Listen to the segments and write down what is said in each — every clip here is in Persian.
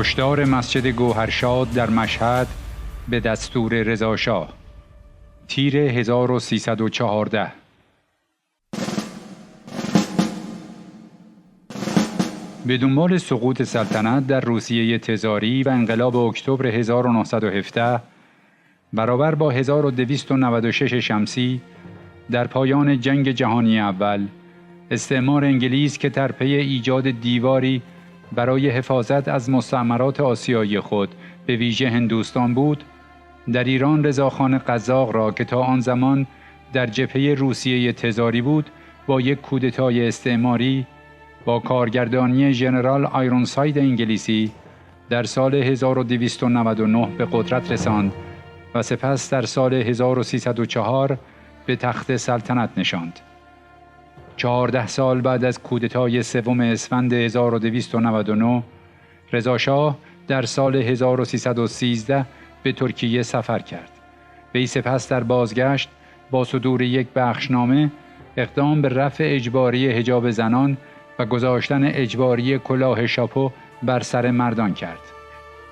کشتار مسجد گوهرشاد در مشهد به دستور رضاشاه. تیر 1314. به دنبال سقوط سلطنت در روسیه تزاری و انقلاب اکتبر 1917 برابر با 1296 شمسی در پایان جنگ جهانی اول، استعمار انگلیس که در پی ایجاد دیواری برای حفاظت از مستعمرات آسیایی خود به ویژه هندوستان بود، در ایران رضاخان قزاق را که تا آن زمان در جبهه روسیه تزاری بود با یک کودتای استعماری با کارگردانی ژنرال آیرونساید انگلیسی در سال 1299 به قدرت رساند و سپس در سال 1304 به تخت سلطنت نشاند. 14 سال بعد از کودتای سوم اسفند 1299 رضاشاه در سال 1313 به ترکیه سفر کرد. وی سپس در بازگشت با صدور یک بخشنامه اقدام به رفع اجباری حجاب زنان و گذاشتن اجباری کلاه شاپو بر سر مردان کرد.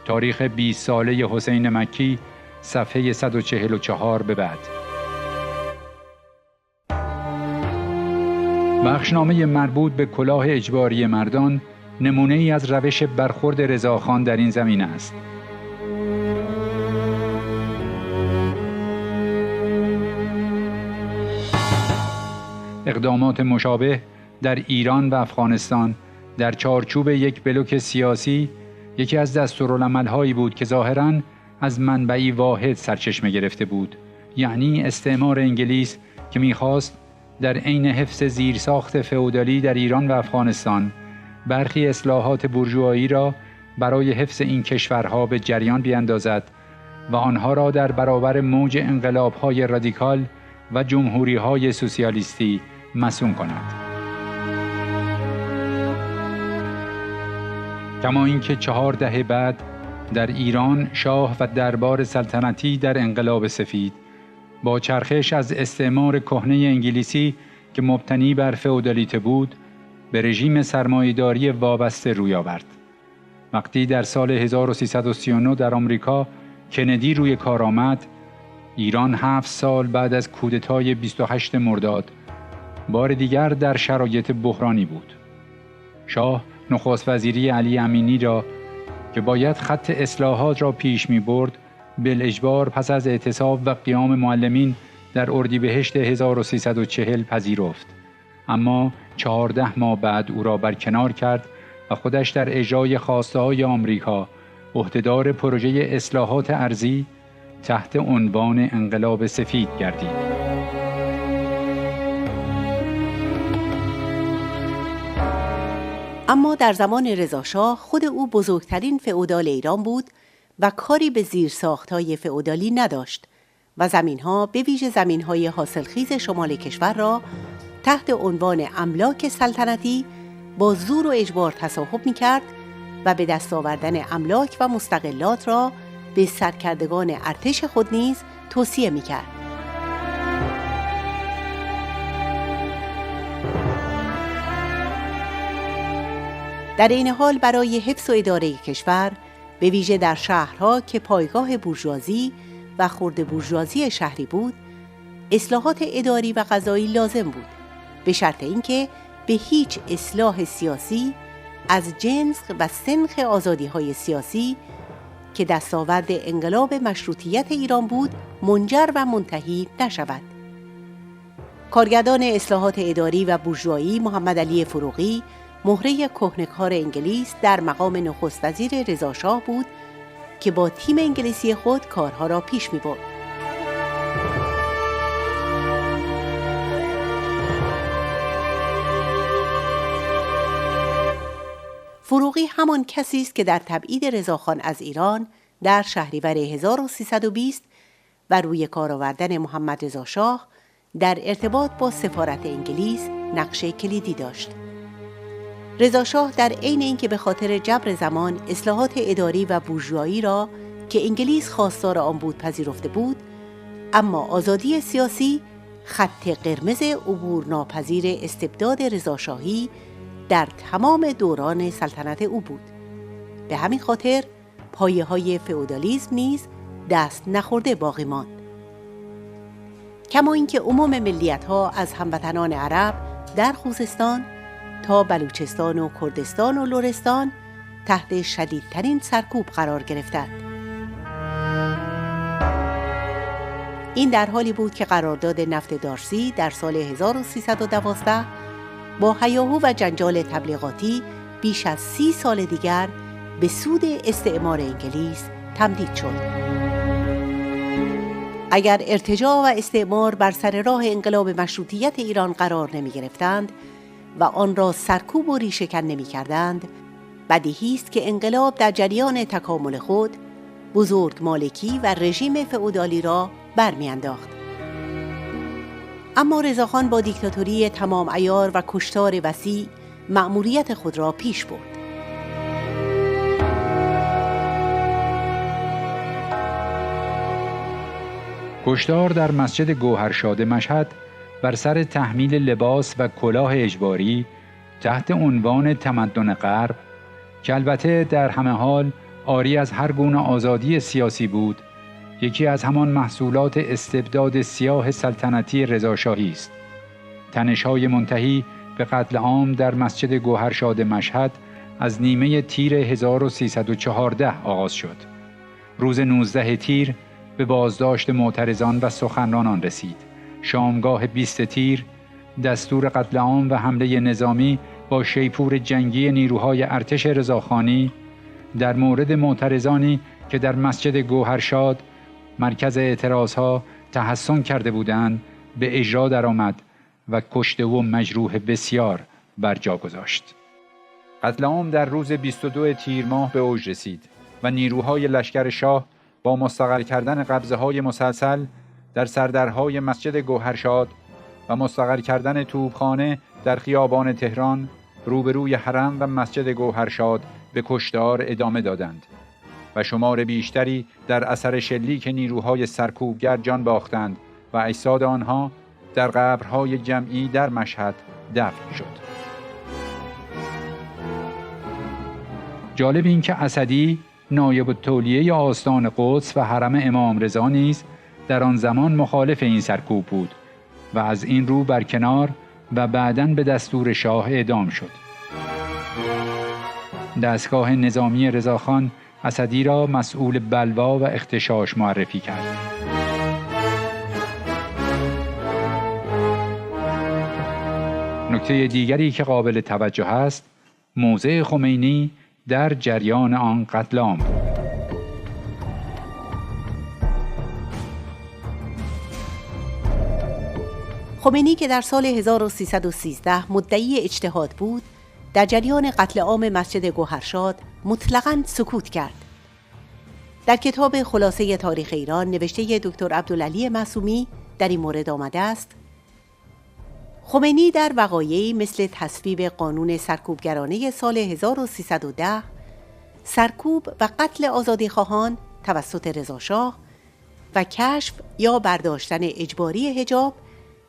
تاریخ 20 ساله حسین مکی، صفحه 144 به بعد. بخشنامه مربوط به کلاه اجباری مردان نمونه ای از روش برخورد رضاخان در این زمینه است. اقدامات مشابه در ایران و افغانستان در چارچوب یک بلوک سیاسی یکی از دستورالعمل‌هایی بود که ظاهراً از منبعی واحد سرچشمه گرفته بود، یعنی استعمار انگلیس که می‌خواست در عین حفظ زیرساخت فئودالی در ایران و افغانستان برخی اصلاحات بورژوایی را برای حفظ این کشورها به جریان بیندازد و آنها را در برابر موج انقلاب‌های رادیکال و جمهوری‌های سوسیالیستی مصون کند. کما اینکه 4 دهه بعد در ایران شاه و دربار سلطنتی در انقلاب سفید با چرخش از استعمار کهنه انگلیسی که مبتنی بر فئودالیته بود به رژیم سرمایه‌داری وابسته روی آورد. وقتی در سال 1339 در آمریکا کندی روی کار آمد، ایران 7 سال بعد از کودتای 28 مرداد بار دیگر در شرایط بحرانی بود. شاه نخست وزیری علی امینی را که باید خط اصلاحات را پیش می برد بالاجبار پس از اعتصاب و قیام معلمین در اردیبهشت 1340 پذیرفت، اما 14 ماه بعد او را برکنار کرد و خودش در اجرای خواسته‌های آمریکا عهدهدار پروژه اصلاحات ارضی تحت عنوان انقلاب سفید گردید. اما در زمان رضاشاه خود او بزرگترین فئودال ایران بود و کاری به زیرساخت‌های فئودالی نداشت و زمین‌ها به ویژه زمین‌های حاصلخیز شمال کشور را تحت عنوان املاک سلطنتی با زور و اجبار تصاحب می‌کرد و به دست آوردن املاک و مستغلات را به سرکردگان ارتش خود نیز توصیه می‌کرد. در این حال برای حفظ و اداره کشور به ویژه در شهرها که پایگاه بورژوازی و خرد بورژوازی شهری بود، اصلاحات اداری و قضایی لازم بود، به شرط اینکه به هیچ اصلاح سیاسی از جنس و سنخ آزادی‌های سیاسی که دستاورد انقلاب مشروطیت ایران بود منجر و منتهی نشود. کارگردان اصلاحات اداری و بورژوایی محمد علی فروغی مهره کهنه‌کار انگلیس در مقام نخست وزیر رضاشاه بود که با تیم انگلیسی خود کارها را پیش می‌برد. فروغی همان کسی است که در تبعید رضاخان از ایران در شهریور 1320 و روی کار آوردن محمد رضا شاه در ارتباط با سفارت انگلیس نقش کلیدی داشت. رضا شاه در عین اینکه به خاطر جبر زمان اصلاحات اداری و بورژوایی را که انگلیس خواستار آن بود پذیرفته بود، اما آزادی سیاسی خط قرمز عبور ناپذیر استبداد رضاشاهی در تمام دوران سلطنت او بود. به همین خاطر پایه‌های فئودالیسم نیز دست نخورده باقی ماند. کما اینکه عموم ملیت‌ها از هموطنان عرب در خوزستان تا بلوچستان و کردستان و لرستان تحت شدیدترین سرکوب قرار گرفتند. این در حالی بود که قرارداد نفت دارسی در سال 1312 با هیاهو و جنجال تبلیغاتی بیش از 30 سال دیگر به سود استعمار انگلیس تمدید شد. اگر ارتجاع و استعمار بر سر راه انقلاب مشروطیت ایران قرار نمی گرفتند و آن را سرکوب و ریشه‌کن نمی کردند، بدیهی است که انقلاب در جریان تکامل خود بزرگ مالکی و رژیم فئودالی را برمی‌انداخت. اما رضاخان با دیکتاتوری تمام عیار و کشتار وسیع مأموریت خود را پیش برد. کشتار در مسجد گوهرشاد مشهد بر سر تحمیل لباس و کلاه اجباری تحت عنوان تمدن غرب، که البته در همه حال عاری از هر گونه آزادی سیاسی بود، یکی از همان محصولات استبداد سیاه سلطنتی رضاشاهی است. تنش‌های منتهی به قتل عام در مسجد گوهرشاد مشهد از نیمه تیر 1314 آغاز شد. روز 19 تیر به بازداشت معترضان و سخنرانان رسید. شامگاه 20 تیر دستور قتل عام و حمله نظامی با شیپور جنگی نیروهای ارتش رضاخانی در مورد معترضانی که در مسجد گوهرشاد مرکز اعتراضها تحصن کرده بودند به اجرا درآمد و کشته و مجروح بسیار بر جا گذاشت. قتل عام در روز 22 تیر ماه به اوج رسید و نیروهای لشکر شاه با مستقر کردن قبضه‌های مسلسل در سردرهای مسجد گوهرشاد و مستقر کردن توپخانه در خیابان تهران روبروی حرم و مسجد گوهرشاد به کشتار ادامه دادند و شمار بیشتری در اثر شلیک نیروهای سرکوبگر جان باختند و اجساد آنها در قبرهای جمعی در مشهد دفن شد. جالب این که اسدی نایب التولیه آستان قدس و حرم امام رضا نیز در آن زمان مخالف این سرکوب بود و از این رو برکنار و بعداً به دستور شاه اعدام شد. دستگاه نظامی رضاخان اسدی را مسئول بلوا و اغتشاش معرفی کرد. نکته دیگری که قابل توجه است، موضع خمینی در جریان آن قتل عام بود. خمینی که در سال 1313 مدعی اجتهاد بود، در جریان قتل عام مسجد گوهرشاد مطلقاً سکوت کرد. در کتاب خلاصه تاریخ ایران نوشته دکتر عبدالعلی معصومی در این مورد آمده است: خمینی در وقایعی مثل تصویب قانون سرکوبگرانه سال 1310، سرکوب و قتل آزادیخواهان توسط رضاشاه و کشف یا برداشتن اجباری حجاب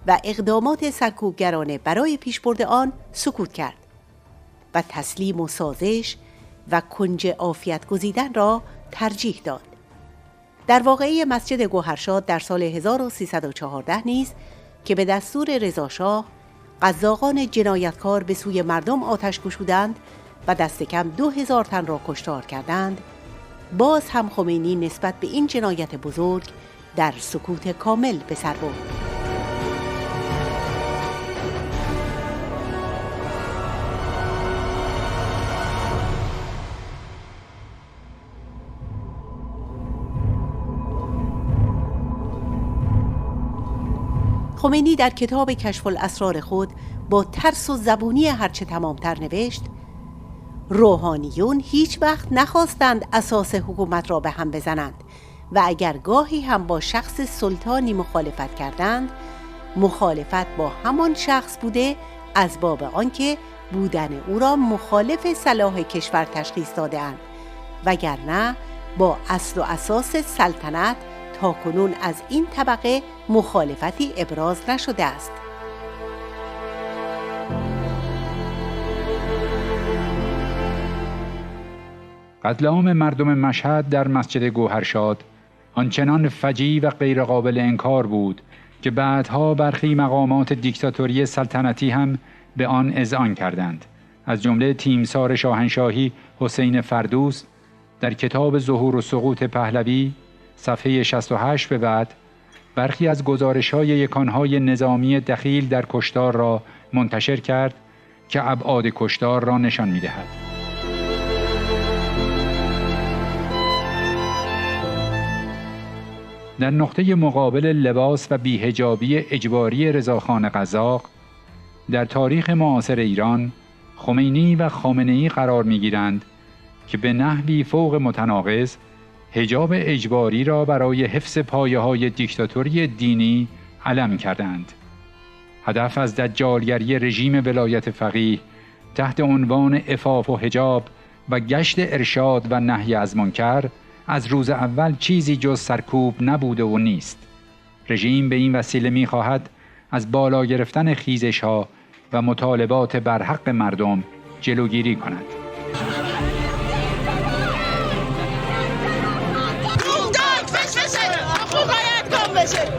و اقدامات سرکوبگرانه برای پیشبرد آن سکوت کرد و تسلیم و سازش و کنج عافیت گزیدن را ترجیح داد. در واقعه مسجد گوهرشاد در سال 1314 نیز که به دستور رضاشاه قزاقان جنایتکار به سوی مردم آتش گشودند و دست کم 2000 تن را کشتار کردند، باز هم خمینی نسبت به این جنایت بزرگ در سکوت کامل به سر برد. خمینی در کتاب کشف الاسرار خود با ترس و زبونی هرچه تمامتر نوشت: روحانیون هیچ وقت نخواستند اساس حکومت را به هم بزنند و اگر گاهی هم با شخص سلطانی مخالفت کردند، مخالفت با همان شخص بوده از باب آنکه بودن او را مخالف صلاح کشور تشخیص داده‌اند، وگرنه با اصل و اساس سلطنت تاکنون از این طبقه مخالفتی ابراز نشده است. قتل عام مردم مشهد در مسجد گوهرشاد آنچنان فجیع و غیرقابل انکار بود که بعدها برخی مقامات دیکتاتوری سلطنتی هم به آن اذعان کردند. از جمله تیمسار شاهنشاهی حسین فردوس در کتاب ظهور و سقوط پهلوی صفحه 68 به بعد برخی از گزارش‌های یکانهای نظامی دخیل در کشتار را منتشر کرد که ابعاد کشتار را نشان می‌دهد. در نقطه مقابل لباس و بی‌حجابی اجباری رضاخان قزاق در تاریخ معاصر ایران خمینی و خامنه‌ای قرار می‌گیرند که به نحوی فوق متناقض حجاب اجباری را برای حفظ پایه‌های دیکتاتوری دینی علم کردند. هدف از دجالگری رژیم ولایت فقیه تحت عنوان عفاف و حجاب و گشت ارشاد و نهی از منکر از روز اول چیزی جز سرکوب نبوده و نیست. رژیم به این وسیله می‌خواهد از بالا گرفتن خیزش‌ها و مطالبات بر حق مردم جلوگیری کند. خوب باید گم بشه.